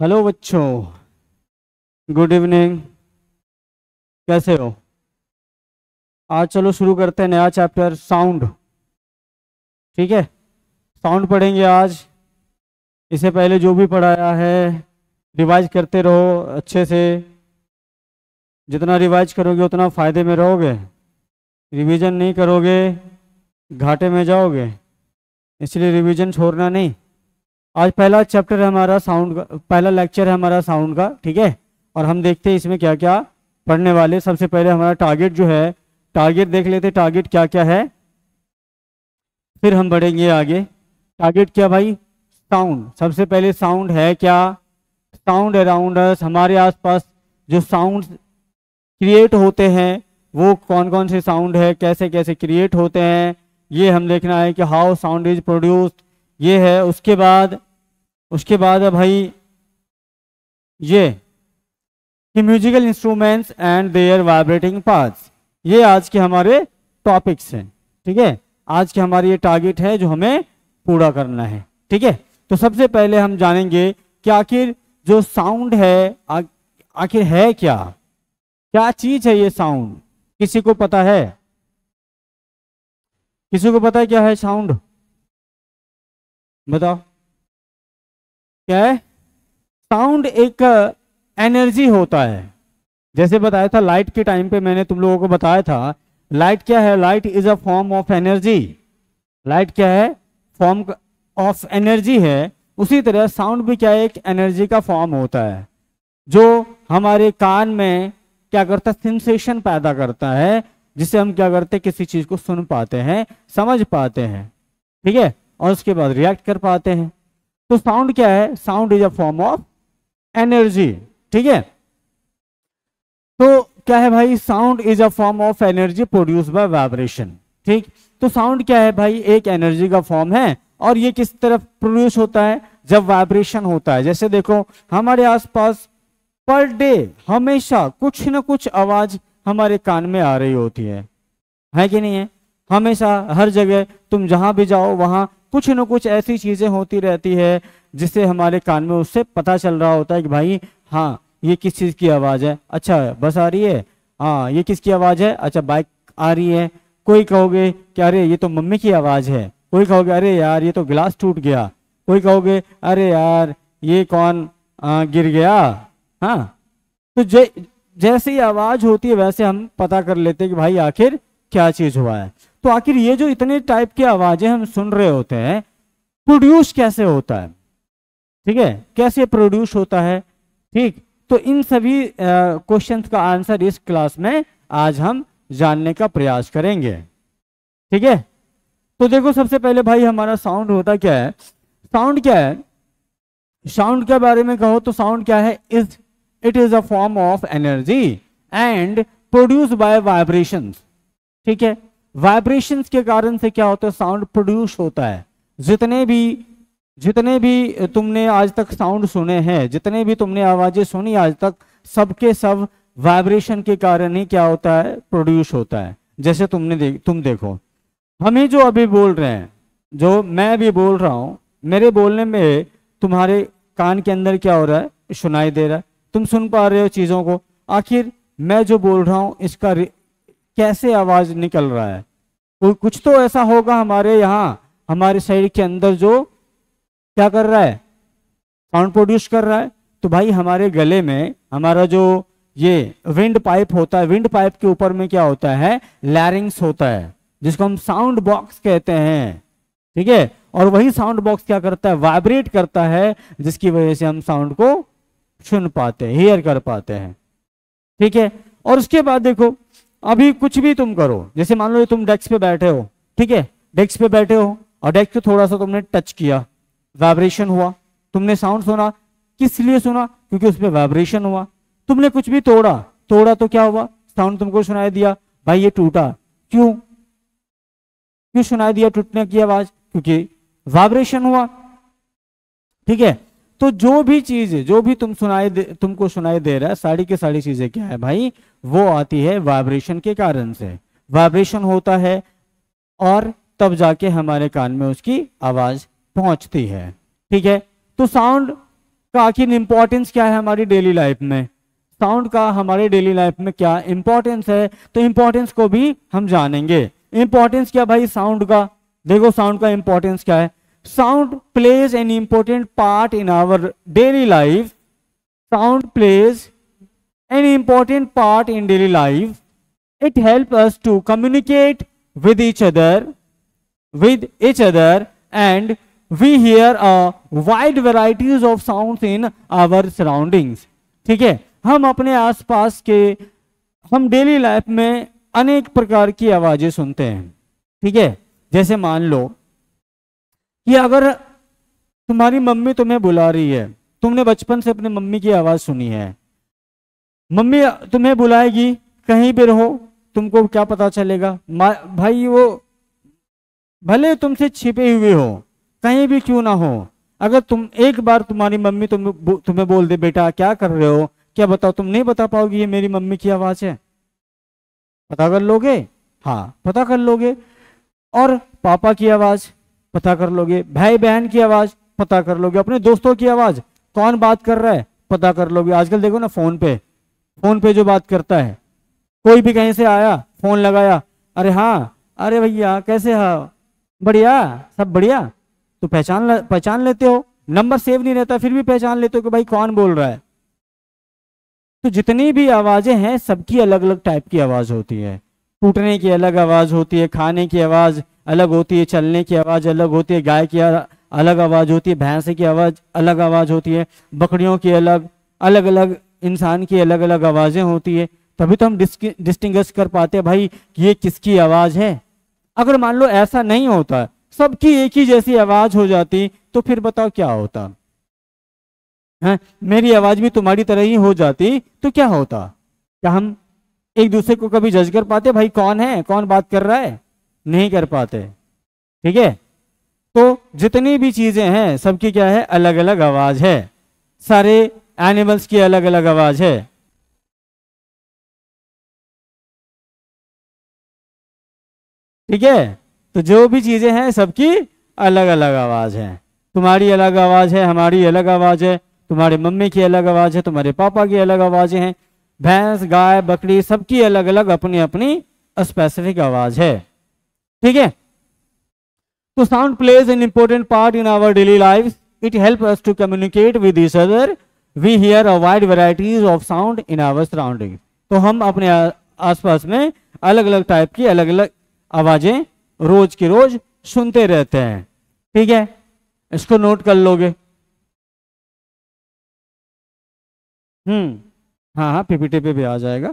Hello बच्चों, good evening. कैसे हो? आज चलो शुरू करते हैं नया चैप्टर साउंड। ठीक है, साउंड पढ़ेंगे आज। इससे पहले जो भी पढ़ाया है रिवाइज करते रहो अच्छे से। जितना रिवाइज करोगे उतना फ़ायदे में रहोगे। रिवीजन नहीं करोगे घाटे में जाओगे, इसलिए रिवीजन छोड़ना नहीं। आज पहला चैप्टर है हमारा साउंड का, पहला लेक्चर है हमारा साउंड का। ठीक है, और हम देखते हैं इसमें क्या क्या पढ़ने वाले। सबसे पहले हमारा टारगेट जो है, टारगेट देख लेते, टारगेट क्या क्या है, फिर हम बढ़ेंगे आगे। टारगेट क्या भाई? साउंड। सबसे पहले साउंड है क्या? साउंड अराउंड अस, हमारे आसपास जो साउंड क्रिएट होते हैं वो कौन कौन से साउंड है, कैसे कैसे क्रिएट होते हैं, ये हम देखना है कि हाउ साउंड इज प्रोड्यूस्ड, ये है। उसके बाद है भाई ये कि musical instruments and their vibrating parts. ये आज के हमारे टॉपिक्स हैं। ठीक है, आज के हमारे ये टारगेट है जो हमें पूरा करना है। ठीक है, तो सबसे पहले हम जानेंगे कि आखिर जो साउंड है आखिर है क्या, क्या चीज है ये साउंड। किसी को पता है? किसी को पता है क्या है साउंड? बताओ क्या है? साउंड एक एनर्जी होता है। जैसे बताया था लाइट के टाइम पे, मैंने तुम लोगों को बताया था लाइट क्या है। Light is a form of energy. Light क्या है? फॉर्म ऑफ एनर्जी है। उसी तरह साउंड भी क्या है? एक एनर्जी का फॉर्म होता है जो हमारे कान में क्या करता है? सेंसेशन पैदा करता है, जिससे हम क्या करते हैं? किसी चीज को सुन पाते हैं, समझ पाते हैं। ठीक है, और उसके बाद रिएक्ट कर पाते हैं। तो साउंड क्या है? Sound is a form of energy. ठीक है, तो क्या है भाई? Sound is a form of energy produce by vibration. ठीक, तो साउंड क्या है भाई? एक एनर्जी का फॉर्म है। और ये किस तरफ प्रोड्यूस होता है? जब वाइब्रेशन होता है। जैसे देखो हमारे आसपास पर डे हमेशा कुछ ना कुछ आवाज हमारे कान में आ रही होती है कि नहीं है? हमेशा हर जगह तुम जहां भी जाओ वहां कुछ न कुछ ऐसी चीजें होती रहती है जिससे हमारे कान में उससे पता चल रहा होता है कि भाई हाँ ये किस चीज की आवाज है। अच्छा बस आ रही है, हाँ ये किसकी आवाज है? अच्छा बाइक आ रही है। कोई कहोगे कि अरे ये तो मम्मी की आवाज है। कोई कहोगे अरे यार ये तो गिलास टूट गया। कोई कहोगे अरे यार ये कौन गिर गया। हाँ, तो जैसे ही आवाज होती है वैसे हम पता कर लेते हैं कि भाई आखिर क्या चीज हुआ है। तो आखिर ये जो इतने टाइप की आवाजें हम सुन रहे होते हैं प्रोड्यूस कैसे होता है? ठीक है, कैसे प्रोड्यूस होता है? ठीक, तो इन सभी क्वेश्चंस का आंसर इस क्लास में आज हम जानने का प्रयास करेंगे। ठीक है, तो देखो सबसे पहले भाई हमारा साउंड होता क्या है? साउंड क्या है? साउंड के बारे में कहो तो साउंड क्या है? It is a form of energy and produce by vibrations. ठीक है, वाइब्रेशंस के कारण से क्या होता है? साउंड प्रोड्यूस होता है। जितने भी तुमने आज तक साउंड सुने हैं, जितने भी तुमने आवाजें सुनी आज तक, सबके सब वाइब्रेशन के कारण ही क्या होता है? प्रोड्यूस होता है। जैसे तुम देखो हम ही जो अभी बोल रहे हैं, जो मैं अभी बोल रहा हूं, मेरे बोलने में तुम्हारे कान के अंदर क्या हो रहा है? सुनाई दे रहा है, तुम सुन पा रहे हो चीजों को। आखिर मैं जो बोल रहा हूं इसका कैसे आवाज निकल रहा है? कुछ तो ऐसा होगा हमारे यहाँ, हमारे शरीर के अंदर जो क्या कर रहा है? साउंड प्रोड्यूस कर रहा है। तो भाई हमारे गले में हमारा जो ये विंड पाइप होता है, विंड पाइप के ऊपर में क्या होता है? लैरिंग्स होता है, जिसको हम साउंड बॉक्स कहते हैं। ठीक है, और वही साउंड बॉक्स क्या करता है? वाइब्रेट करता है, जिसकी वजह से हम साउंड को सुन पाते हैं, हियर कर पाते हैं। ठीक है, और उसके बाद देखो अभी कुछ भी तुम करो, जैसे मान लो तुम डेस्क पे बैठे हो। ठीक है, डेस्क पे बैठे हो और डेस्क को थोड़ा सा तुमने टच किया, वाइब्रेशन हुआ, तुमने साउंड सुना। किस लिए सुना? क्योंकि उसमें वाइब्रेशन हुआ। तुमने कुछ भी तोड़ा, तोड़ा तो क्या हुआ? साउंड तुमको सुनाई दिया, भाई ये टूटा। क्यों क्यों सुनाई दिया टूटने की आवाज? क्योंकि वाइब्रेशन हुआ। ठीक है, तो जो भी चीज है, जो भी तुमको सुनाई दे रहा है, सारी की सारी चीजें क्या है भाई? वो आती है वाइब्रेशन के कारण से। वाइब्रेशन होता है और तब जाके हमारे कान में उसकी आवाज पहुंचती है। ठीक है, तो साउंड का आखिर इंपॉर्टेंस क्या है हमारी डेली लाइफ में, साउंड का हमारे डेली लाइफ में क्या इंपॉर्टेंस है, तो इंपॉर्टेंस को भी हम जानेंगे। इंपॉर्टेंस क्या भाई साउंड का, देखो साउंड का इंपॉर्टेंस क्या है। Sound plays an important part in our daily life, sound plays an important part in daily life, it help us to communicate with each other and we hear a wide varieties of sounds in our surroundings। ठीक है, हम अपने आसपास के, हम daily life में अनेक प्रकार की आवाजें सुनते हैं। ठीक है, जैसे मान लो कि अगर तुम्हारी मम्मी तुम्हें बुला रही है, तुमने बचपन से अपने मम्मी की आवाज सुनी है, मम्मी तुम्हें बुलाएगी, कहीं भी रहो तुमको क्या पता चलेगा भाई, वो भले तुमसे छिपे हुए हो, कहीं भी क्यों ना हो, अगर तुम एक बार तुम्हारी मम्मी तुम्हें बोल दे बेटा क्या कर रहे हो, क्या बताओ, तुम नहीं बता पाओगे ये मेरी मम्मी की आवाज है? पता कर लोगे? हाँ पता कर लोगे। और पापा की आवाज पता कर लोगे, भाई बहन की आवाज पता कर लोगे, अपने दोस्तों की आवाज, कौन बात कर रहा है पता कर लोगे। आजकल देखो ना फोन पे जो बात करता है, कोई भी कहीं से आया फोन लगाया, अरे हाँ, अरे भैया कैसे हो, बढ़िया, सब बढ़िया, तो पहचान लेते हो। नंबर सेव नहीं रहता फिर भी पहचान लेते हो कि भाई कौन बोल रहा है। तो जितनी भी आवाजें हैं सबकी अलग अलग टाइप की आवाज होती है। टूटने की अलग आवाज होती है, खाने की आवाज अलग होती है, चलने की आवाज अलग होती है, गाय की अलग आवाज होती है, भैंस की आवाज अलग आवाज होती है, बकरियों की अलग अलग, इंसान की अलग अलग आवाजें होती है। तभी तो हम डिस्टिंग्विश कर पाते हैं भाई ये किसकी आवाज है। अगर मान लो ऐसा नहीं होता, सबकी एक ही जैसी आवाज हो जाती, तो फिर बताओ क्या होता है? मेरी आवाज भी तुम्हारी तरह ही हो जाती तो क्या होता? क्या हम एक दूसरे को कभी जज कर पाते भाई कौन है, कौन बात कर रहा है? नहीं कर पाते। ठीक है, तो जितनी भी चीजें हैं सबकी क्या है, अलग अलग आवाज है। सारे एनिमल्स की अलग अलग आवाज है। ठीक है, तो जो भी चीजें हैं सबकी अलग अलग आवाज है। तुम्हारी अलग आवाज है, हमारी अलग आवाज है, तुम्हारे मम्मी की अलग आवाज है, तुम्हारे पापा की अलग आवाजें हैं, भैंस गाय बकरी सबकी अलग अलग अपनी अपनी स्पेसिफिक आवाज है। ठीक है, तो sound plays an important part in our daily life, it help us to communicate with each other, we hear a wide varieties of sound in our surrounding. तो हम अपने आसपास में अलग अलग टाइप की अलग अलग आवाजें रोज की रोज सुनते रहते हैं। ठीक है, इसको नोट कर लोगे। हाँ हाँ, पीपीटी पे भी आ जाएगा,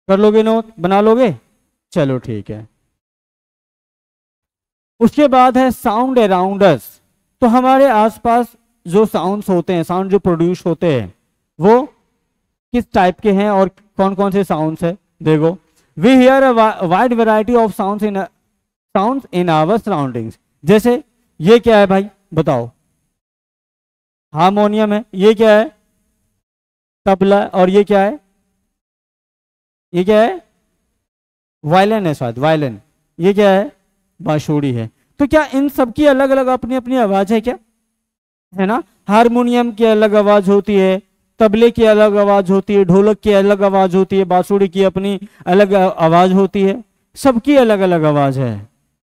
कर लोगे नोट, बना लोगे, चलो ठीक है। उसके बाद है साउंड अराउंड अस। तो हमारे आसपास जो साउंड्स होते हैं, साउंड जो प्रोड्यूस होते हैं, वो किस टाइप के हैं और कौन कौन से साउंड्स है? देखो, we hear a wide variety of sounds in our surroundings. जैसे ये क्या है भाई बताओ? हारमोनियम है। ये क्या है? तबला। और ये क्या है? ये क्या है? वायलिन है शायद, वायलिन। ये क्या है? बांसुरी है। तो क्या इन सब की अलग अलग अपनी अपनी आवाज है क्या? है ना। हारमोनियम की अलग आवाज होती है, तबले की अलग आवाज होती है, ढोलक की अलग आवाज होती है, बांसुरी की अपनी अलग आवाज होती है, सबकी अलग अलग आवाज है।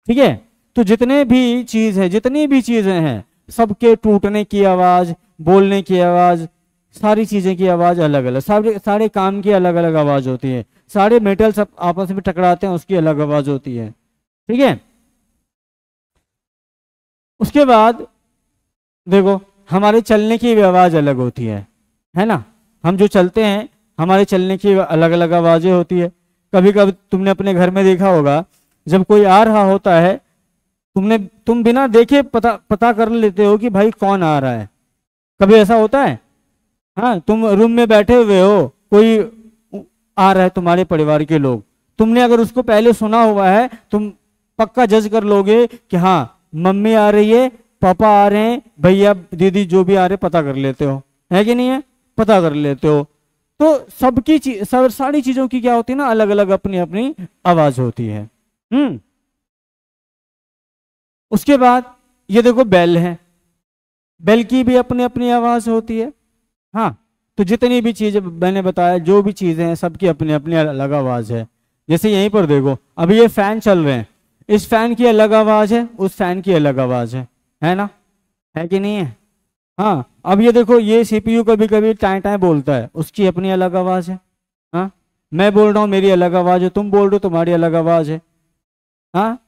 ठीक है, तो जितने भी चीजें हैं सबके टूटने की आवाज, बोलने की आवाज, सारी चीजें की आवाज अलग अलग, सारे काम की अलग अलग आवाज होती है। सारे मेटल सब आपस में टकराते हैं, उसकी अलग आवाज होती है। ठीक है, उसके बाद देखो हमारे चलने की भी आवाज अलग होती है ना। हम जो चलते हैं हमारे चलने की अलग अलग आवाजें होती है। कभी कभी तुमने अपने घर में देखा होगा, जब कोई आ रहा होता है, तुम बिना देखे पता कर लेते हो कि भाई कौन आ रहा है। कभी ऐसा होता है? हाँ, तुम रूम में बैठे हुए हो, कोई आ रहा है तुम्हारे परिवार के लोग, तुमने अगर उसको पहले सुना हुआ है, तुम पक्का जज कर लोगे कि हाँ मम्मी आ रही है, पापा आ रहे हैं, भैया दीदी जो भी आ रहे, पता कर लेते हो, है कि नहीं है? पता कर लेते हो। तो सारी चीजों की क्या होती है ना, अलग अलग अपनी अपनी आवाज होती है। उसके बाद ये देखो बेल है। बेल की भी अपनी अपनी आवाज होती है। हाँ, तो जितनी भी चीजें मैंने बताया, जो भी चीजें हैं, सबकी अपनी अपनी अलग आवाज है। जैसे यहीं पर देखो, अभी ये फैन चल रहे हैं, इस फैन की अलग आवाज है, उस फैन की अलग आवाज है ना, है कि नहीं है? हाँ, अब ये देखो, ये सीपीयू कभी कभी टाइ टाइ बोलता है, उसकी अपनी अलग आवाज है। हाँ, मैं बोल रहा हूँ, मेरी अलग आवाज है, तुम बोल रहे हो, तुम्हारी अलग आवाज है। हाँ,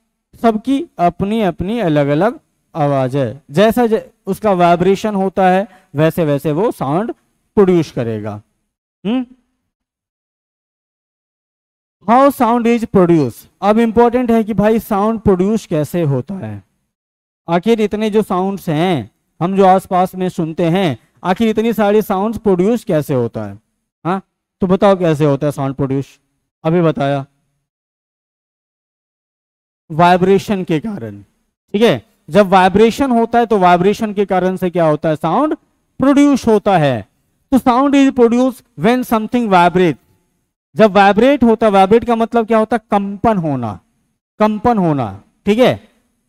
सबकी अपनी अपनी अलग अलग आवाज है। जैसा उसका वाइब्रेशन होता है, वैसे वैसे वो साउंड प्रोड्यूस करेगा। How sound is produce. अब इंपॉर्टेंट है कि भाई साउंड प्रोड्यूस कैसे होता है। आखिर इतने जो साउंड्स हैं हम जो आसपास में सुनते हैं, आखिर इतनी सारी साउंड्स प्रोड्यूस कैसे होता है? हाँ, तो बताओ कैसे होता है साउंड प्रोड्यूस? अभी बताया, वाइब्रेशन के कारण। ठीक है, जब वाइब्रेशन होता है तो वाइब्रेशन के कारण से क्या होता है? साउंड प्रोड्यूस होता है। तो sound is produce when something vibrate. जब वाइब्रेट होता है, वाइब्रेट का मतलब क्या होता है? कंपन होना, कंपन होना। ठीक है,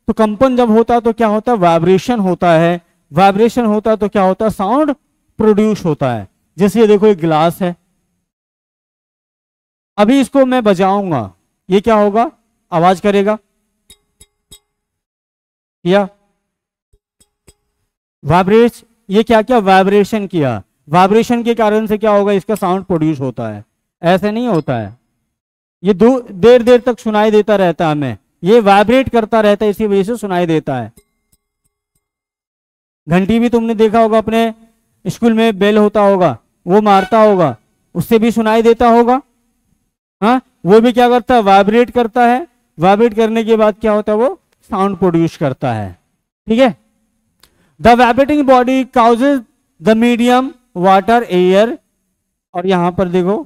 तो कंपन जब होता है तो क्या होता है? वाइब्रेशन होता है। वाइब्रेशन होता है तो क्या होता है? साउंड प्रोड्यूस होता है। जैसे ये देखो, एक ग्लास है, अभी इसको मैं बजाऊंगा, ये क्या होगा? आवाज करेगा या वाइब्रेट? ये क्या क्या वाइब्रेशन किया, वाइब्रेशन के कारण से क्या होगा? इसका साउंड प्रोड्यूस होता है। ऐसे नहीं होता है, ये देर देर तक सुनाई देता रहता है हमें, ये वाइब्रेट करता रहता है, इसी वजह से सुनाई देता है। घंटी भी तुमने देखा होगा, अपने स्कूल में बेल होता होगा, वो मारता होगा, उससे भी सुनाई देता होगा। हाँ, वो भी क्या करता है? वाइब्रेट करता है। वाइब्रेट करने के बाद क्या होता है? वो साउंड प्रोड्यूस करता है। ठीक है, the vibrating body causes the medium water air. और यहां पर देखो,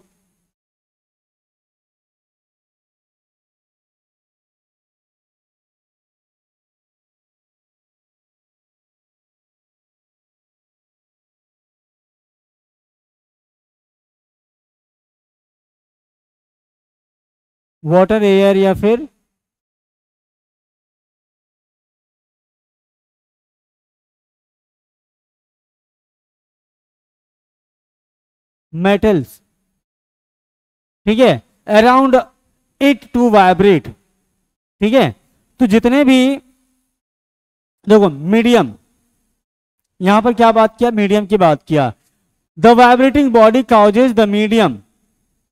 वाटर एयर या फिर मेटल्स। ठीक है, अराउंड इट टू वाइब्रेट। ठीक है, तो जितने भी, देखो मीडियम, यहां पर क्या बात किया? मीडियम की बात किया। The vibrating body causes the medium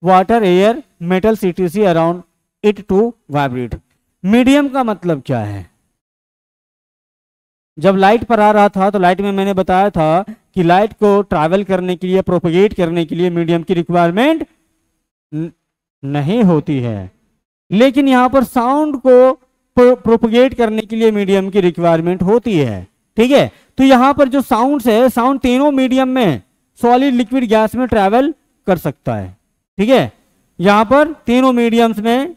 water air metal सीटीसी around it to vibrate. Medium का मतलब क्या है? जब लाइट पर आ रहा था तो लाइट में मैंने बताया था कि लाइट को ट्रैवल करने के लिए, प्रोपेगेट करने के लिए मीडियम की रिक्वायरमेंट नहीं होती है, लेकिन यहां पर साउंड को प्रोपेगेट करने के लिए मीडियम की रिक्वायरमेंट होती है। ठीक है, तो यहां पर जो साउंड है, साउंड तीनों मीडियम में, सॉलिड, लिक्विड, गैस में ट्रैवल कर सकता है। ठीक है, यहां पर तीनों मीडियम्स में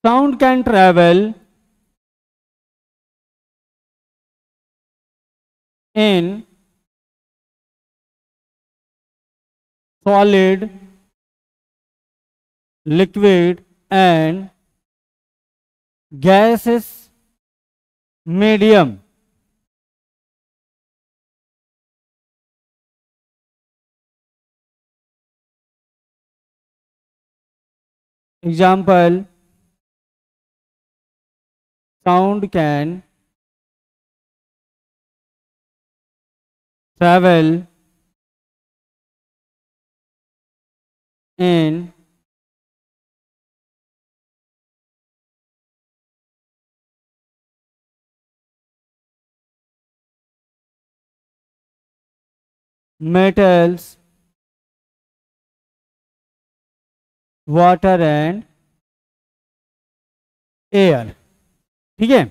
sound can travel in solid, liquid and gaseous medium. Example, sound can travel in metals, water and air. ठीक है,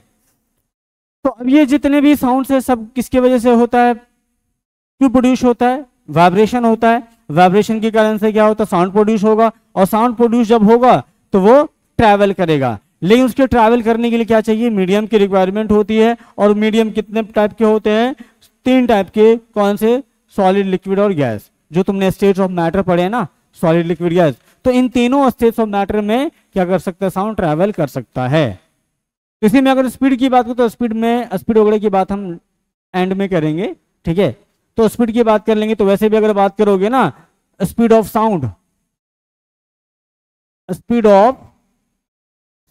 तो अब ये जितने भी साउंड्स है सब किसके वजह से होता है? क्यों प्रोड्यूस होता है? वाइब्रेशन होता है। वाइब्रेशन के कारण से क्या होता है? साउंड प्रोड्यूस होगा, और साउंड प्रोड्यूस जब होगा तो वो ट्रैवल करेगा, लेकिन उसके ट्रैवल करने के लिए क्या चाहिए? मीडियम की रिक्वायरमेंट होती है। और मीडियम कितने टाइप के होते हैं? तीन टाइप के, कौन से? सॉलिड, लिक्विड और गैस। जो तुमने स्टेट्स ऑफ मैटर पढ़े हैं ना, सॉलिड, लिक्विड, गैस, तो इन तीनों स्टेट्स ऑफ मैटर में क्या कर सकता है? साउंड ट्रैवल कर सकता है। इसी में अगर स्पीड की बात करें तो स्पीड वगैरह की बात हम एंड में करेंगे, ठीक है? तो स्पीड की बात कर लेंगे। तो वैसे भी अगर बात करोगे ना, speed of sound, speed of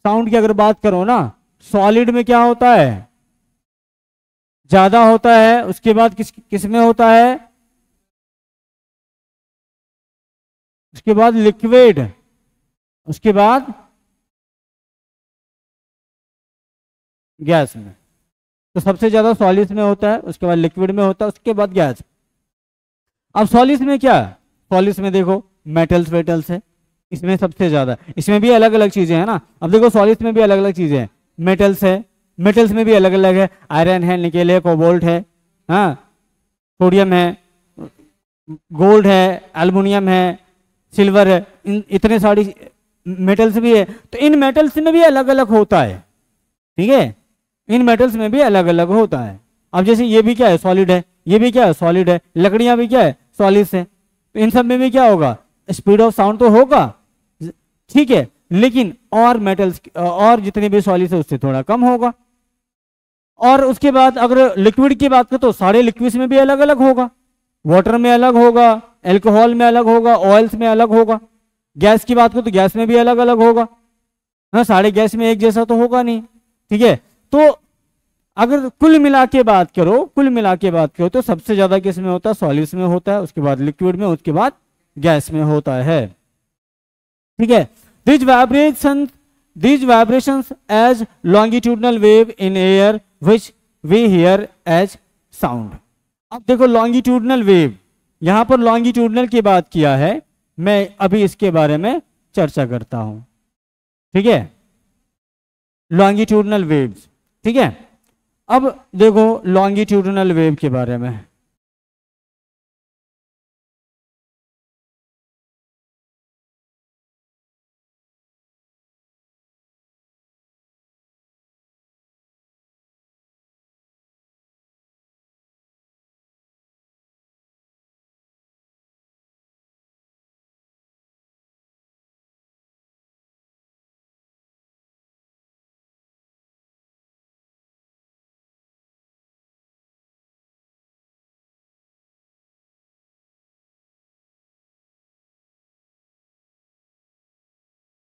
sound की अगर बात करो ना, सॉलिड में क्या होता है? ज्यादा होता है। उसके बाद किस में होता है? उसके बाद लिक्विड, उसके बाद गैस में। तो सबसे ज्यादा सॉलिड्स में होता है, उसके बाद लिक्विड में होता है, उसके बाद गैस। अब सॉलिड्स में क्या है? सॉलिड्स में देखो मेटल्स वेटल्स है, इसमें सबसे ज्यादा। इसमें भी अलग अलग चीजें हैं ना। अब देखो सॉलिड्स में भी अलग अलग चीजें हैं। मेटल्स है, मेटल्स में भी अलग अलग है। आयरन है, निकेल है, कोबाल्ट है, हाँ, सोडियम है, गोल्ड है, एल्युमिनियम है, सिल्वर है, इतने सारी मेटल्स भी है। तो इन मेटल्स में भी अलग अलग होता है, ठीक है? इन मेटल्स में भी अलग अलग होता है। अब जैसे ये भी क्या है? सॉलिड है। ये भी क्या है? सॉलिड है। लकड़ियां भी क्या है? सॉलिड्स है। तो इन सब में भी क्या होगा? स्पीड ऑफ साउंड तो होगा, ठीक है, लेकिन और मेटल्स और जितने भी सॉलिड्स है उससे थोड़ा कम होगा। और उसके बाद अगर लिक्विड की बात करें तो सारे लिक्विड्स में भी अलग अलग होगा। वाटर में अलग होगा, एल्कोहल में अलग होगा, ऑयल्स में अलग होगा। गैस की बात करें तो गैस में भी अलग अलग होगा। हाँ, सारे गैस में एक जैसा तो होगा नहीं, ठीक है? तो अगर कुल मिला के बात करो, कुल मिला के बात करो तो सबसे ज्यादा किस में होता है? सॉलिड्स में होता है, उसके बाद लिक्विड में, उसके बाद गैस में होता है, ठीक है? these vibrations as longitudinal wave in air which we hear as sound। अब देखो लॉन्गिट्यूडनल वेव, यहां पर लॉन्गिट्यूडनल की बात किया है, मैं अभी इसके बारे में चर्चा करता हूं, ठीक है? लॉन्गिट्यूडनल वेव्स, ठीक है? अब देखो लॉन्गिट्यूडनल वेव के बारे में।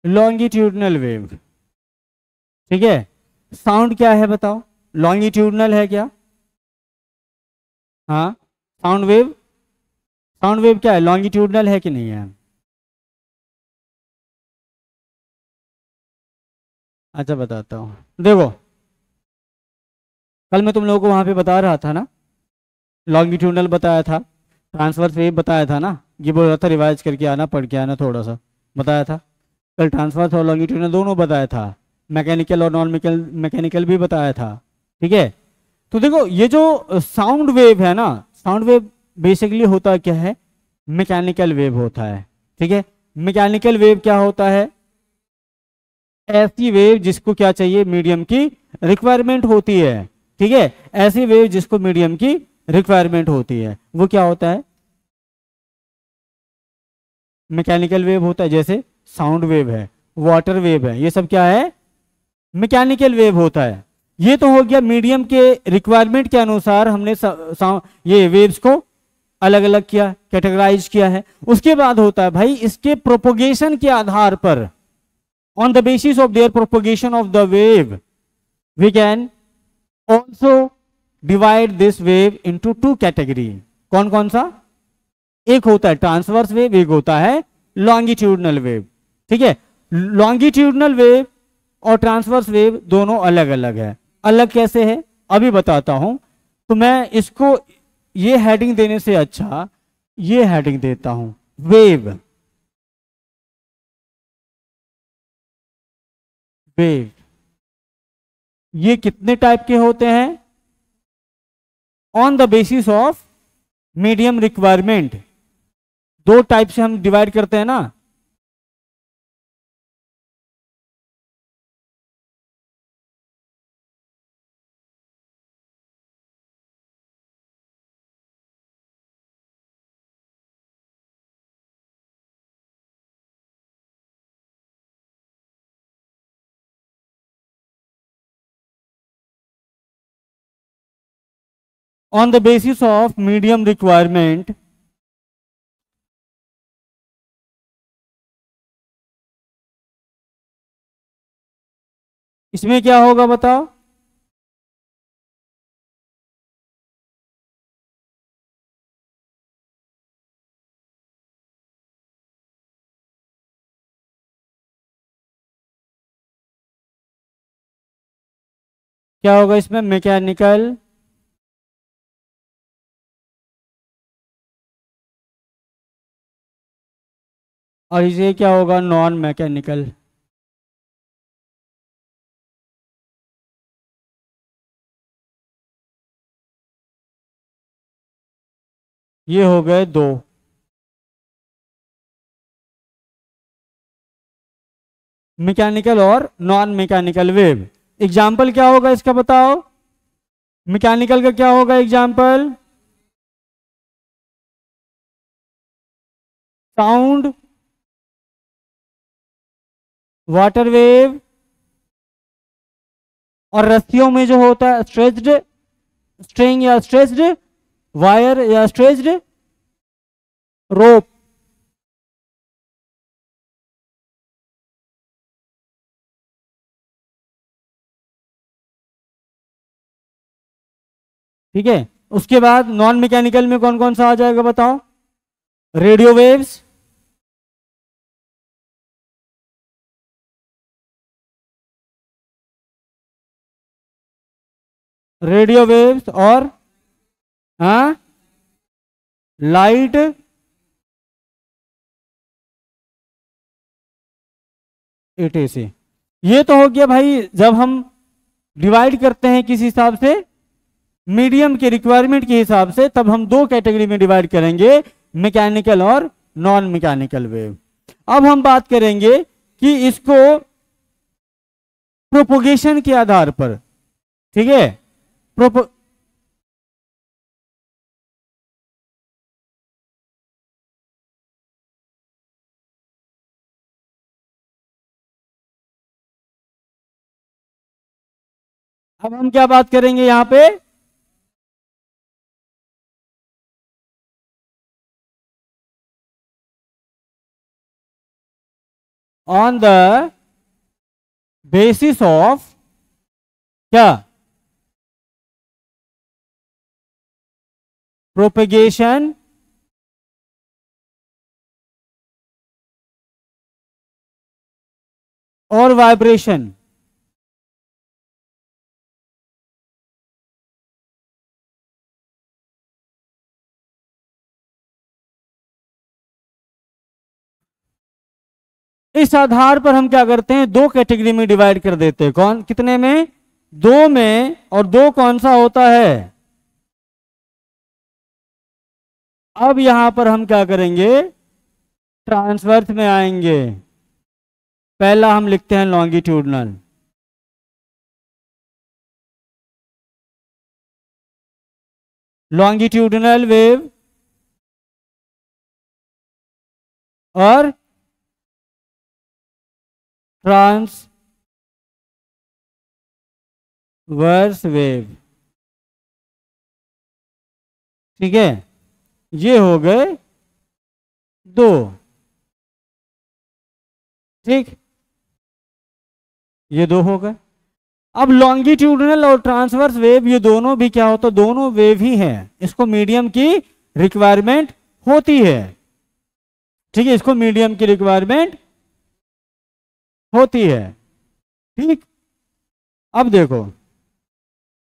लॉन्गिट्यूडनल वेव, ठीक है? साउंड क्या है बताओ? लॉन्गिट्यूडनल है क्या? हाँ, साउंड वेव, साउंड वेव क्या है? लॉन्गिट्यूडनल है कि नहीं है? अच्छा बताता हूँ, देखो कल मैं तुम लोगों को वहां पे बता रहा था ना, लॉन्गिट्यूडनल बताया था, ट्रांसवर्स वेव बताया था ना। ये बोल रहा था रिवाइज करके आना, पढ़ के आना, थोड़ा सा बताया था कल। ट्रांसवर्स और लॉन्गिट्यूडनल दोनों बताया था, मैकेनिकल और नॉन मैकेनिकल भी बताया था, ठीक है? तो देखो ये जो साउंड वेव है ना, साउंड वेव बेसिकली होता क्या है? मैकेनिकल वेव होता है, ठीक है? मैकेनिकल वेव क्या होता है? ऐसी वेव जिसको क्या चाहिए? मीडियम की रिक्वायरमेंट होती है, ठीक है? ऐसी वेव जिसको मीडियम की रिक्वायरमेंट होती है वो क्या होता है? मैकेनिकल वेव होता है। जैसे साउंड वेव है, वाटर वेव है, ये सब क्या है? मैकेनिकल वेव होता है। ये तो हो गया मीडियम के रिक्वायरमेंट के अनुसार हमने ये वेव्स को अलग अलग किया, कैटेगराइज किया है। उसके बाद होता है भाई इसके प्रोपोगेशन के आधार पर, on the basis of their propagation of the wave we can also divide this wave into two category। कौन कौन सा? एक होता है ट्रांसवर्स वेव, एक होता है लॉन्गिट्यूडनल वेव, ठीक है? लॉन्गिट्यूडनल वेव और ट्रांसवर्स वेव दोनों अलग अलग है। अलग कैसे है अभी बताता हूं। तो मैं इसको ये हेडिंग देने से अच्छा ये हेडिंग देता हूं, वेव। वेव ये कितने टाइप के होते हैं? On the basis of medium requirement, दो टाइप से हम डिवाइड करते हैं ना। On the basis of medium requirement इसमें क्या होगा बताओ? क्या होगा इसमें? मैकेनिकल और इसे क्या होगा? Non mechanical. ये हो गए दो। मैकेनिकल और नॉन मैकेनिकल वेव। एग्जाम्पल क्या होगा इसका बताओ? मैकेनिकल का क्या होगा एग्जाम्पल? साउंड, वाटर वेव, और रस्सियों में जो होता है स्ट्रेच्ड स्ट्रिंग या स्ट्रेच्ड वायर या स्ट्रेच्ड रोप। ठीक है, उसके बाद नॉन मैकेनिकल में कौन कौन सा आ जाएगा बताओ? रेडियो वेव्स, रेडियो वेव्स और हाँ लाइट एटीसी। ये तो हो गया भाई जब हम डिवाइड करते हैं किस हिसाब से? मीडियम के रिक्वायरमेंट के हिसाब से, तब हम दो कैटेगरी में डिवाइड करेंगे, मैकेनिकल और नॉन मैकेनिकल वेव। अब हम बात करेंगे कि इसको प्रोपोगेशन के आधार पर, ठीक है, अब हम क्या बात करेंगे यहां पे? ऑन द बेसिस ऑफ क्या? प्रोपेगेशन और वाइब्रेशन। इस आधार पर हम क्या करते हैं? दो कैटेगरी में डिवाइड कर देते हैं। कौन कितने में? दो में। और दो कौन सा होता है? अब यहां पर हम क्या करेंगे? ट्रांसवर्स में आएंगे। पहला हम लिखते हैं लॉन्गिट्यूडनल। लॉन्गिट्यूडनल वेव और ट्रांसवर्स वेव। ठीक है, ये हो गए दो। ठीक, ये दो हो गए। अब लॉन्गिट्यूडनल और ट्रांसवर्स वेव, ये दोनों भी क्या होता है? दोनों वेव ही हैं। इसको मीडियम की रिक्वायरमेंट होती है। ठीक है, इसको मीडियम की रिक्वायरमेंट होती है। ठीक, अब देखो,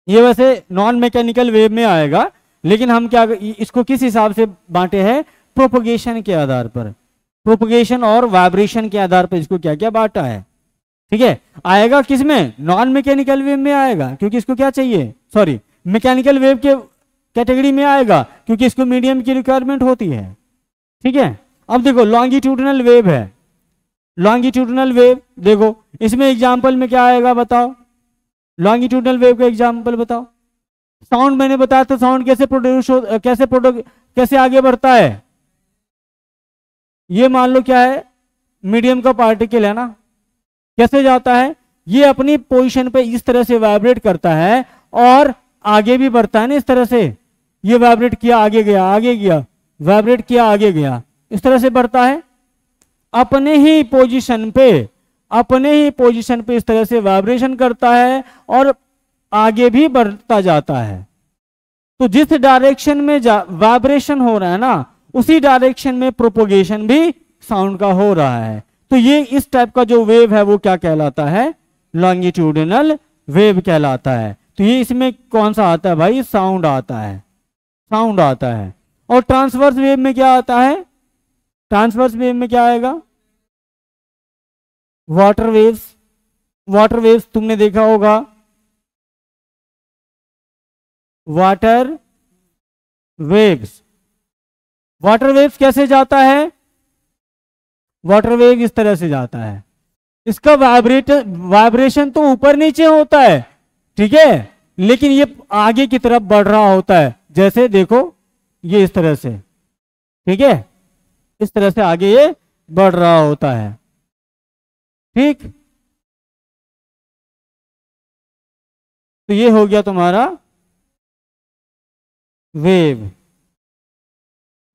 ये वैसे नॉन मैकेनिकल वेव में आएगा, लेकिन हम क्या इसको किस हिसाब से बांटे हैं? प्रोपगेशन के आधार पर, प्रोपगेशन और वाइब्रेशन के आधार पर इसको क्या क्या बांटा है। ठीक है, आएगा किस में? नॉन मैकेनिकल वेव में आएगा, क्योंकि इसको क्या चाहिए? सॉरी, मैकेनिकल वेव के कैटेगरी में आएगा, क्योंकि इसको मीडियम की रिक्वायरमेंट होती है। ठीक है, अब देखो लॉन्गिट्यूडनल वेव है। लॉन्गिट्यूडनल वेव देखो, इसमें एग्जाम्पल में क्या आएगा बताओ? लॉन्गिट्यूडनल वेव का एग्जाम्पल बताओ। साउंड मैंने बताया तो साउंड कैसे प्रोड्यूस हो, कैसे आगे बढ़ता है? ये मान लो क्या है? मीडियम का पार्टिकल है ना, कैसे जाता है? ये अपनी पोजीशन पे इस तरह से वाइब्रेट करता है और आगे भी बढ़ता है ना इस तरह से। ये वाइब्रेट किया आगे गया, आगे गया, वाइब्रेट किया आगे गया, इस तरह से बढ़ता है। अपने ही पोजीशन पे, अपने ही पोजीशन पे इस तरह से वाइब्रेशन करता है और आगे भी बढ़ता जाता है। तो जिस डायरेक्शन में वाइब्रेशन हो रहा है ना, उसी डायरेक्शन में प्रोपोगेशन भी साउंड का हो रहा है। तो ये इस टाइप का जो वेव है वो क्या कहलाता है, लॉन्गिट्यूडिनल वेव कहलाता है। तो ये इसमें कौन सा आता है भाई, साउंड आता है, साउंड आता है। और ट्रांसवर्स वेव में क्या आता है, ट्रांसवर्स वेव में क्या आएगा, वाटर वेव्स। वाटर वेव्स तुमने देखा होगा, वाटर वेव्स। वाटर वेव्स कैसे जाता है, वाटर वेव इस तरह से जाता है, इसका वाइब्रेशन तो ऊपर नीचे होता है, ठीक है, लेकिन ये आगे की तरफ बढ़ रहा होता है। जैसे देखो ये इस तरह से, ठीक है, इस तरह से आगे ये बढ़ रहा होता है, ठीक। तो ये हो गया तुम्हारा वेव।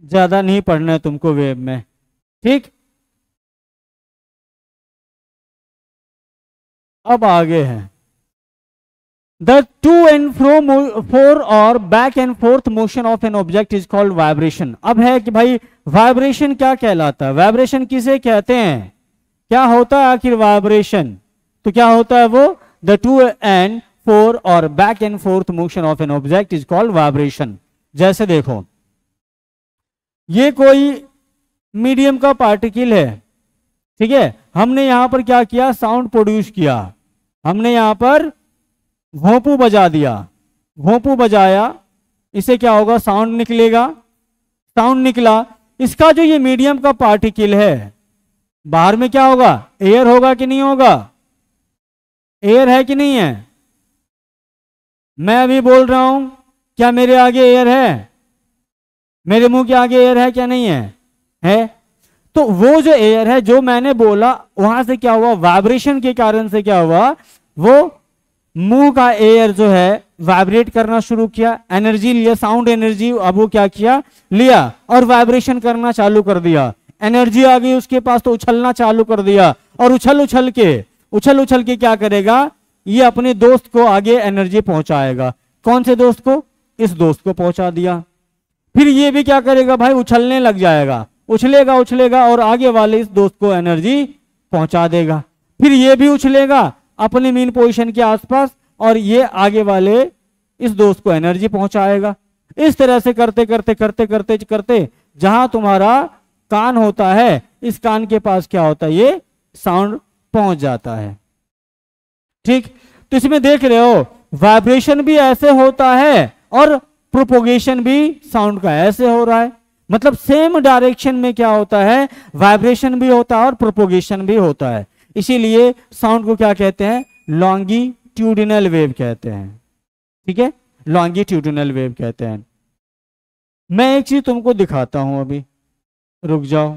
ज्यादा नहीं पढ़ना है तुमको वेव में, ठीक। अब आगे है द टू एंड फोर और back and fourth motion of an object is called vibration. अब है कि भाई वाइब्रेशन क्या कहलाता है, वाइब्रेशन किसे कहते हैं, क्या होता है आखिर वाइब्रेशन। तो क्या होता है वो, द टू एंड फोर और back and fourth motion of an object is called vibration. जैसे देखो ये कोई मीडियम का पार्टिकल है, ठीक है, हमने यहां पर क्या किया, साउंड प्रोड्यूस किया, हमने यहां पर भोंपू बजा दिया, भोंपू बजाया, इससे क्या होगा, साउंड निकलेगा, साउंड निकला। इसका जो ये मीडियम का पार्टिकल है, बाहर में क्या होगा, एयर होगा कि नहीं होगा, एयर है कि नहीं है, मैं अभी बोल रहा हूं, क्या मेरे आगे एयर है, मेरे मुंह के आगे एयर है क्या नहीं है, है। तो वो जो एयर है जो मैंने बोला, वहां से क्या हुआ, वाइब्रेशन के कारण से क्या हुआ, वो मुंह का एयर जो है वाइब्रेट करना शुरू किया, एनर्जी लिया, साउंड एनर्जी, अब वो क्या किया, लिया और वाइब्रेशन करना चालू कर दिया, एनर्जी आ गई उसके पास, तो उछलना चालू कर दिया, और उछल उछल के क्या करेगा, ये अपने दोस्त को आगे एनर्जी पहुंचाएगा। कौन से दोस्त को, इस दोस्त को पहुंचा दिया। फिर ये भी क्या करेगा भाई, उछलने लग जाएगा, उछलेगा उछलेगा और आगे वाले इस दोस्त को एनर्जी पहुंचा देगा। फिर ये भी उछलेगा अपने मेन पोजीशन के आसपास और ये आगे वाले इस दोस्त को एनर्जी पहुंचाएगा। इस तरह से करते करते करते करते करते जहां तुम्हारा कान होता है, इस कान के पास क्या होता है, ये साउंड पहुंच जाता है, ठीक। तो इसमें देख रहे हो वाइब्रेशन भी ऐसे होता है और प्रोपोगेशन भी साउंड का ऐसे हो रहा है। मतलब सेम डायरेक्शन में क्या होता है, वाइब्रेशन भी होता है और प्रोपोगेशन भी होता है। इसीलिए साउंड को क्या कहते हैं, लॉन्गिट्यूडिनल वेव कहते हैं, ठीक है, लॉन्गिट्यूडिनल वेव कहते हैं। मैं एक चीज तुमको दिखाता हूं अभी, रुक जाओ।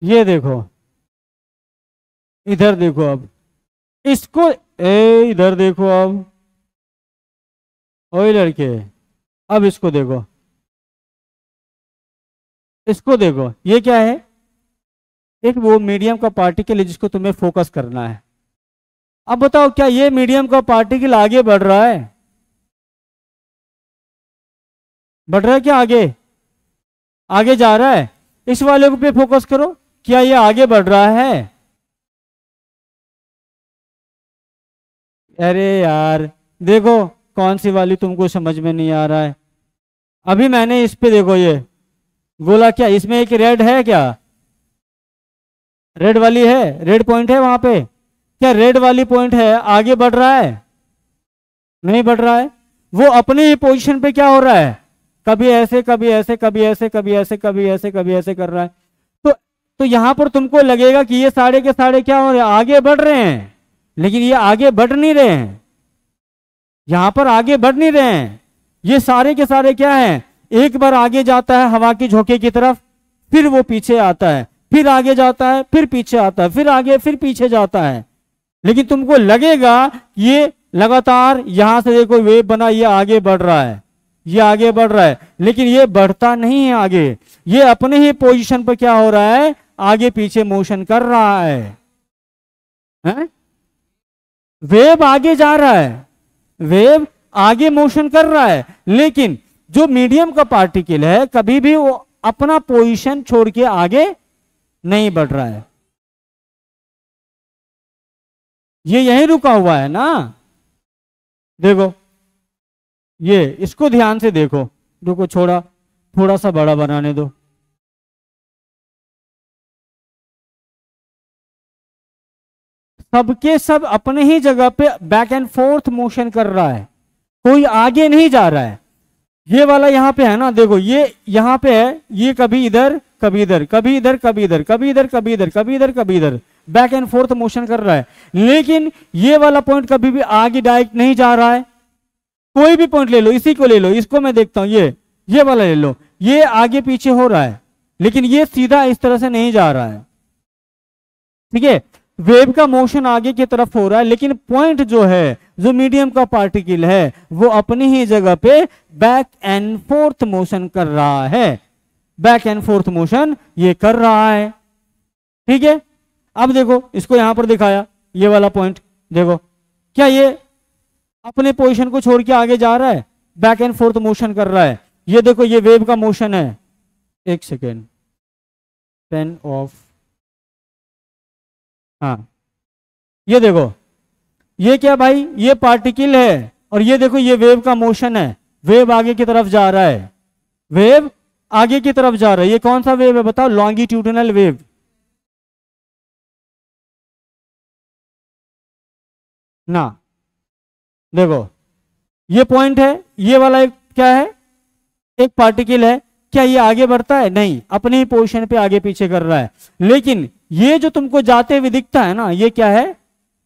ये देखो, इधर देखो, अब इसको इधर देखो, अब ओए लड़के, अब इसको देखो, इसको देखो, ये क्या है? एक वो मीडियम का पार्टिकल है जिसको तुम्हें फोकस करना है। अब बताओ, क्या ये मीडियम का पार्टिकल आगे बढ़ रहा है? बढ़ रहा है क्या? आगे आगे जा रहा है? इस वाले पे फोकस करो, क्या ये आगे बढ़ रहा है? अरे यार देखो, कौन सी वाली तुमको समझ में नहीं आ रहा है? अभी मैंने इस पे देखो, ये गोला, क्या इसमें एक रेड है? क्या रेड वाली है? रेड पॉइंट है वहां पे? क्या रेड वाली पॉइंट है आगे बढ़ रहा है? नहीं बढ़ रहा है। वो अपने ही पोजीशन पे क्या हो रहा है? कभी ऐसे, कभी ऐसे, कभी ऐसे, कभी ऐसे, कभी ऐसे, कभी ऐसे कर रहा है। तो यहां पर तुमको लगेगा कि ये सारे के सारे क्या हो रहे हैं? आगे बढ़ रहे हैं, लेकिन ये आगे बढ़ नहीं रहे हैं। यहां पर आगे बढ़ नहीं रहे हैं। ये सारे के सारे क्या हैं? एक बार आगे जाता है हवा के झोंके की तरफ, फिर वो पीछे आता है, फिर आगे जाता है, फिर पीछे आता है, फिर आगे, फिर पीछे जाता है। लेकिन तुमको लगेगा ये लगातार यहां से देखो वेव बना, ये आगे बढ़ रहा है, ये आगे बढ़ रहा है, लेकिन ये बढ़ता नहीं है आगे। ये अपने ही पोजीशन पर क्या हो रहा है? आगे पीछे मोशन कर रहा है, हैं? वेव आगे जा रहा है, वेव आगे मोशन कर रहा है, लेकिन जो मीडियम का पार्टिकल है कभी भी वो अपना पोजीशन छोड़ के आगे नहीं बढ़ रहा है। ये यहीं रुका हुआ है ना। देखो, ये इसको ध्यान से देखो, रुको, छोड़ा, थोड़ा सा बड़ा बनाने दो। सबके सब अपने ही जगह पे बैक एंड फोर्थ मोशन कर रहा है, कोई आगे नहीं जा रहा है। ये वाला यहां पे है ना, देखो ये यहां पे है, ये कभी इधर, कभी इधर, कभी इधर, कभी इधर, कभी इधर, कभी इधर, कभी इधर, कभी इधर, बैक एंड फोर्थ मोशन कर रहा है। लेकिन ये वाला पॉइंट कभी भी आगे डायरेक्ट नहीं जा रहा है। कोई भी पॉइंट ले लो, इसी को ले लो, इसको मैं देखता हूं, ये वाला ले लो, ये आगे पीछे हो रहा है, लेकिन ये सीधा इस तरह से नहीं जा रहा है। ठीक है, वेव का मोशन आगे की तरफ हो रहा है, लेकिन पॉइंट जो है, जो मीडियम का पार्टिकल है, वो अपनी ही जगह पे बैक एंड फोर्थ मोशन कर रहा है, बैक एंड फोर्थ मोशन ये कर रहा है। ठीक है, अब देखो, इसको यहां पर दिखाया, ये वाला पॉइंट देखो, क्या ये अपने पोजीशन को छोड़ के आगे जा रहा है? बैक एंड फोर्थ मोशन कर रहा है। ये देखो, ये वेव का मोशन है। एक सेकेंड, पेन ऑफ, हाँ, ये देखो, ये क्या भाई? ये पार्टिकल है, और ये देखो, ये वेव का मोशन है। वेव आगे की तरफ जा रहा है, वेव आगे की तरफ जा रहा है। ये कौन सा वेव है बताओ? लॉन्गिट्यूडिनल वेव ना। देखो, ये पॉइंट है, ये वाला एक क्या है? एक पार्टिकल है। क्या ये आगे बढ़ता है? नहीं, अपने ही पोजीशन पे आगे पीछे कर रहा है। लेकिन ये जो तुमको जाते हुए दिखता है ना, ये क्या है?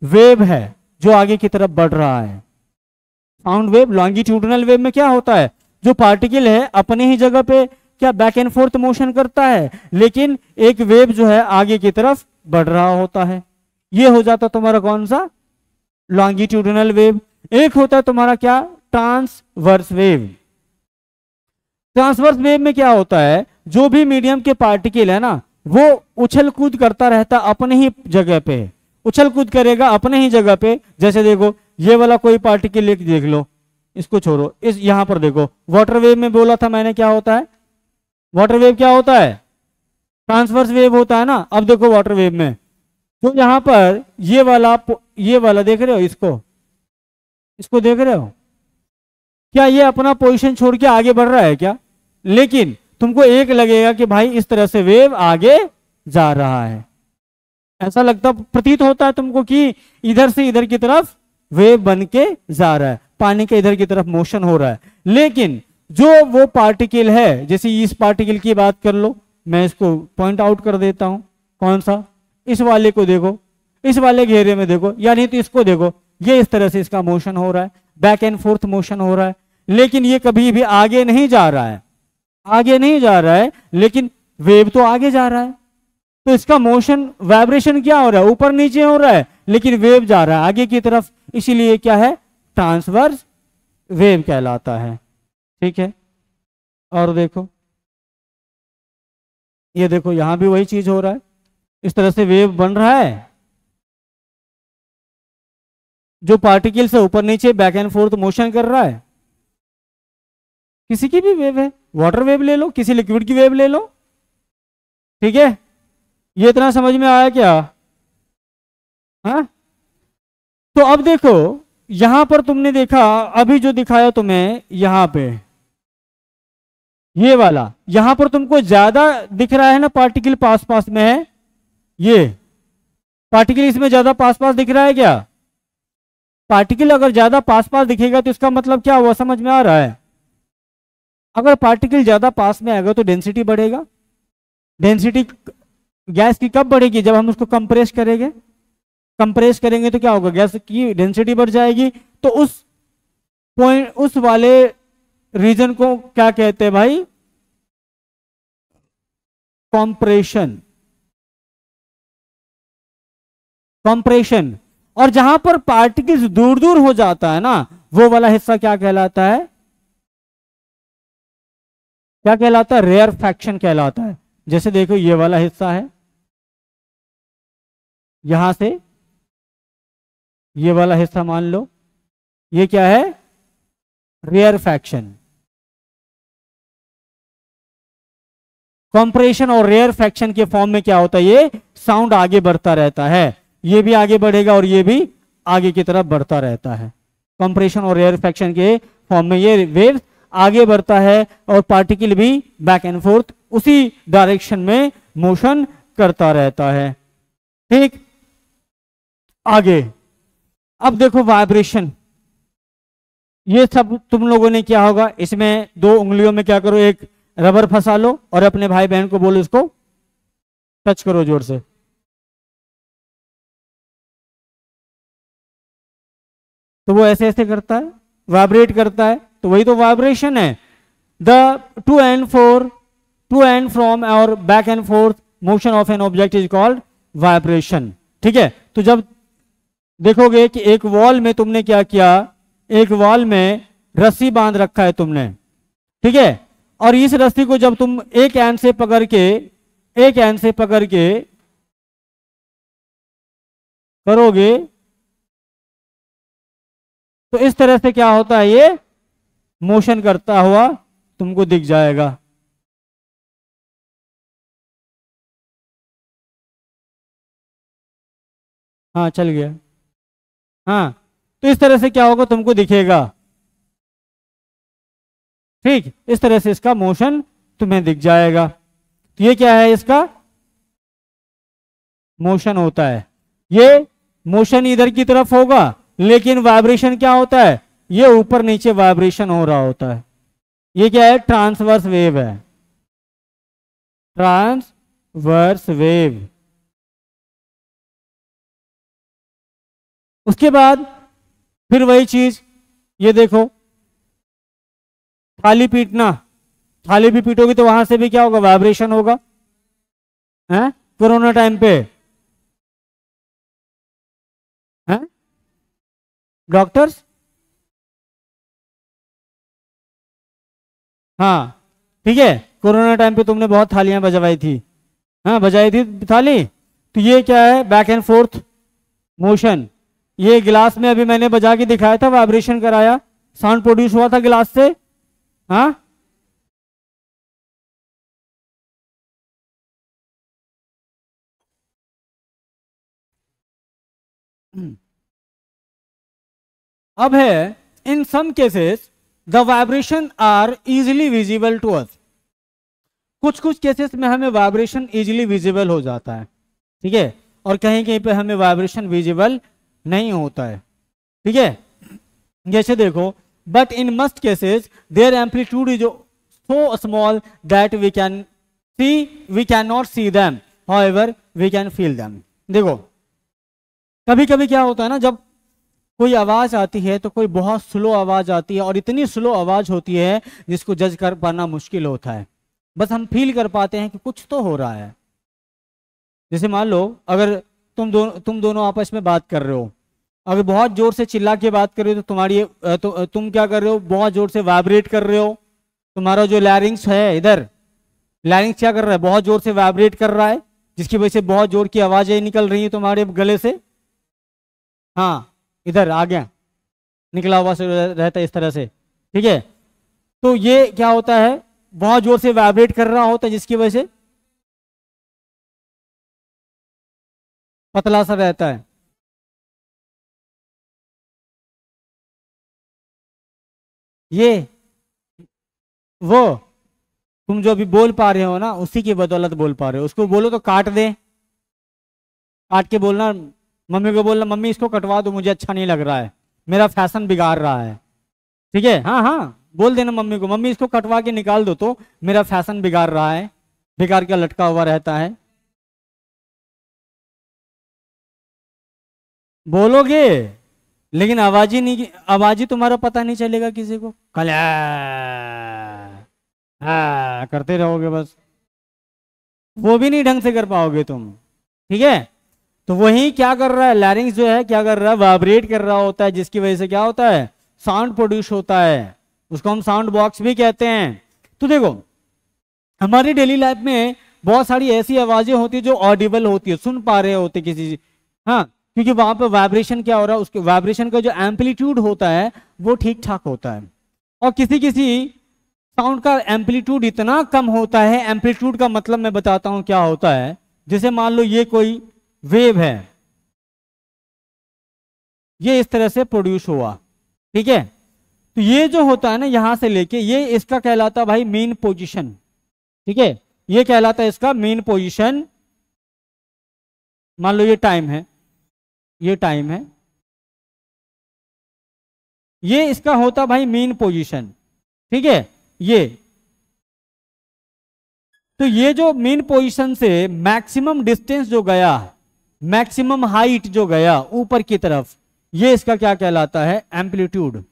वेव है, जो आगे की तरफ बढ़ रहा है। साउंड वेव, लॉन्गिट्यूडिनल वेव में क्या होता है? जो पार्टिकल है अपने ही जगह पे क्या बैक एंड फोर्थ मोशन करता है, लेकिन एक वेव जो है आगे की तरफ बढ़ रहा होता है। ये हो जाता तुम्हारा कौन सा? Longitudinal wave. एक होता है तुम्हारा क्या? Transverse wave. ट्रांसवर्स वेव में क्या होता है? जो भी मीडियम के पार्टिकल है ना, वो उछल कूद करता रहता अपने ही जगह पे, उछल कूद करेगा अपने ही जगह पे। जैसे देखो, ये वाला कोई पार्टिकल एक देख लो, इसको छोड़ो, इस यहां पर देखो, वाटर वेव में बोला था मैंने क्या होता है? वाटर वेव क्या होता है? ट्रांसवर्स वेव होता है ना। अब देखो वाटर वेव में, तो यहां पर ये वाला देख रहे हो, इसको देख रहे हो? क्या ये अपना पोजीशन छोड़ के आगे बढ़ रहा है क्या? लेकिन तुमको एक लगेगा कि भाई इस तरह से वेव आगे जा रहा है, ऐसा लगता, प्रतीत होता है तुमको कि इधर से इधर की तरफ वेव बन के जा रहा है, पानी के इधर की तरफ मोशन हो रहा है। लेकिन जो वो पार्टिकल है, जैसे इस पार्टिकल की बात कर लो, मैं इसको पॉइंट आउट कर देता हूं, कौन सा? इस वाले को देखो, इस वाले घेरे में देखो, यानी तो इसको देखो, ये इस तरह से इसका मोशन हो रहा है, बैक एंड फोर्थ मोशन हो रहा है, लेकिन ये कभी भी आगे नहीं जा रहा है, आगे नहीं जा रहा है, लेकिन वेव तो आगे जा रहा है। तो इसका मोशन वाइब्रेशन क्या हो रहा है, ऊपर नीचे हो रहा है, लेकिन वेव जा रहा है आगे की तरफ, इसीलिए क्या है, ट्रांसवर्स वेव कहलाता है। ठीक है, और देखो, ये देखो यहां भी वही चीज हो रहा है, इस तरह से वेव बन रहा है, जो पार्टिकल से ऊपर नीचे बैक एंड फोर्थ मोशन कर रहा है। किसी की भी वेव है, वाटर वेव ले लो, किसी लिक्विड की वेव ले लो। ठीक है, ये इतना समझ में आया क्या? हाँ, तो अब देखो यहां पर तुमने देखा, अभी जो दिखाया तुम्हें यहां पे, ये वाला, यहां पर तुमको ज्यादा दिख रहा है ना, पार्टिकल पास पास में है, ये पार्टिकल इसमें ज्यादा पास पास दिख रहा है क्या? पार्टिकल अगर ज्यादा पास पास दिखेगा तो इसका मतलब क्या हुआ, समझ में आ रहा है? अगर पार्टिकल ज्यादा पास में आएगा तो डेंसिटी बढ़ेगा। डेंसिटी गैस की कब बढ़ेगी, जब हम उसको कंप्रेस करेंगे। कंप्रेस करेंगे तो क्या होगा, गैस की डेंसिटी बढ़ जाएगी। तो उस पॉइंट, उस वाले रीजन को क्या कहते हैं भाई, कंप्रेशन। कंप्रेशन। और जहां पर पार्टिकल्स दूर दूर हो जाता है ना, वो वाला हिस्सा क्या कहलाता है, क्या कहलाता है, रेयरफैक्शन कहलाता है। जैसे देखो ये वाला हिस्सा है, यहां से ये वाला हिस्सा मान लो, ये क्या है, रेयरफैक्शन। कंप्रेशन और रेयरफैक्शन के फॉर्म में क्या होता है, ये साउंड आगे बढ़ता रहता है, ये भी आगे बढ़ेगा और ये भी आगे की तरफ बढ़ता रहता है। कंप्रेशन और रेयरफैक्शन के फॉर्म में ये वेव आगे बढ़ता है और पार्टिकल भी बैक एंड फोर्थ उसी डायरेक्शन में मोशन करता रहता है। ठीक, आगे अब देखो वाइब्रेशन। ये सब तुम लोगों ने क्या होगा, इसमें दो उंगलियों में क्या करो, एक रबर फंसा लो और अपने भाई बहन को बोलो इसको टच करो जोर से। तो वो ऐसे ऐसे करता है, वाइब्रेट करता है, तो वही तो वाइब्रेशन है। द टू एंड फ्रॉम और back and fourth motion of an object is called vibration. ठीक है, तो जब देखोगे कि एक वॉल में तुमने क्या किया, एक वॉल में रस्सी बांध रखा है तुमने, ठीक है, और इस रस्सी को जब तुम एक एंड से पकड़ के करोगे तो इस तरह से क्या होता है, ये मोशन करता हुआ तुमको दिख जाएगा। हाँ चल गया। हाँ, तो इस तरह से क्या होगा, तुमको दिखेगा। ठीक, इस तरह से इसका मोशन तुम्हें दिख जाएगा। तो ये क्या है, इसका मोशन होता है। ये मोशन इधर की तरफ होगा, लेकिन वाइब्रेशन क्या होता है, ये ऊपर नीचे वाइब्रेशन हो रहा होता है। ये क्या है, ट्रांसवर्स वेव है, ट्रांसवर्स वेव। उसके बाद फिर वही चीज, ये देखो थाली पीटना, थाली भी पीटोगी तो वहां से भी क्या होगा, वाइब्रेशन होगा। हैं, कोरोना टाइम पे हैं डॉक्टर्स, हाँ ठीक है, कोरोना टाइम पे तुमने बहुत थालियां बजवाई थी, हाँ बजाई थी थाली। तो ये क्या है, बैक एंड फोर्थ मोशन। ये गिलास में अभी मैंने बजा के दिखाया था, वाइब्रेशन कराया, साउंड प्रोड्यूस हुआ था गिलास से। हाँ, अब है, in some cases the vibration are easily visible to us. कुछ कुछ केसेस में हमें वाइब्रेशन इजिली विजिबल हो जाता है, ठीक है, और कहीं कहीं पे हमें वाइब्रेशन विजिबल नहीं होता है। ठीक है, जैसे देखो, but in most cases their amplitude is so small that we can not see them, however we can feel them. देखो कभी कभी क्या होता है ना, जब कोई आवाज आती है तो कोई बहुत स्लो आवाज आती है, और इतनी स्लो आवाज होती है जिसको जज कर पाना मुश्किल होता है, बस हम फील कर पाते हैं कि कुछ तो हो रहा है। जैसे मान लो अगर तुम दोनों आपस में बात कर रहे हो, अगर बहुत जोर से चिल्ला के बात कर रहे हो तो तुम क्या कर रहे हो, बहुत जोर से वाइब्रेट कर रहे हो। तुम्हारा जो लैरिंग्स है इधर, लैरिंग्स क्या कर रहा है, बहुत जोर से वाइब्रेट कर रहा है, जिसकी वजह से बहुत जोर की आवाजें निकल रही है तुम्हारे गले से। हाँ, इधर आ गया, निकला हुआ से रहता है इस तरह से, ठीक है। तो ये क्या होता है, बहुत जोर से वाइब्रेट कर रहा होता है, जिसकी वजह से पतला सा रहता है। ये वो तुम जो अभी बोल पा रहे हो ना, उसी की बदौलत बोल पा रहे हो। उसको बोलो तो काट दे, काट के बोलना, मम्मी को बोलना मम्मी इसको कटवा दो, मुझे अच्छा नहीं लग रहा है, मेरा फैशन बिगाड़ रहा है, ठीक है। हाँ हाँ, बोल देना मम्मी को, मम्मी इसको कटवा के निकाल दो तो मेरा फैशन बिगाड़ रहा है, बेकार का लटका हुआ रहता है। बोलोगे, लेकिन आवाज ही नहीं, आवाज ही तुम्हारा पता नहीं चलेगा किसी को, कल करते रहोगे बस, वो भी नहीं ढंग से कर पाओगे तुम, ठीक है। तो वही क्या कर रहा है, लैरिंग्स जो है क्या कर रहा है, वाइब्रेट कर रहा होता है, जिसकी वजह से क्या होता है, साउंड प्रोड्यूस होता है, उसको हम साउंड बॉक्स भी कहते हैं। तो देखो हमारी डेली लाइफ में बहुत सारी ऐसी आवाजें होती है जो ऑडिबल होती है, सुन पा रहे होते किसी, हाँ, क्योंकि वहां पर वाइब्रेशन क्या हो रहा है, उसके वाइब्रेशन का जो एम्पलीट्यूड होता है वो ठीक ठाक होता है। और किसी किसी साउंड का एम्पलीट्यूड इतना कम होता है, एम्पलीट्यूड का मतलब मैं बताता हूं क्या होता है। जैसे मान लो ये कोई वेव है, ये इस तरह से प्रोड्यूस हुआ, ठीक है। तो ये जो होता है ना, यहां से लेके ये इसका कहलाता है भाई मीन पोजीशन, ठीक है, ये कहलाता है इसका मीन पोजीशन। मान लो ये टाइम है, ये टाइम है, ये इसका होता भाई मीन पोजीशन, ठीक है। ये तो ये जो मीन पोजीशन से मैक्सिमम डिस्टेंस जो गया, मैक्सिमम हाइट जो गया ऊपर की तरफ, ये इसका क्या कहलाता है, एम्पलीट्यूड।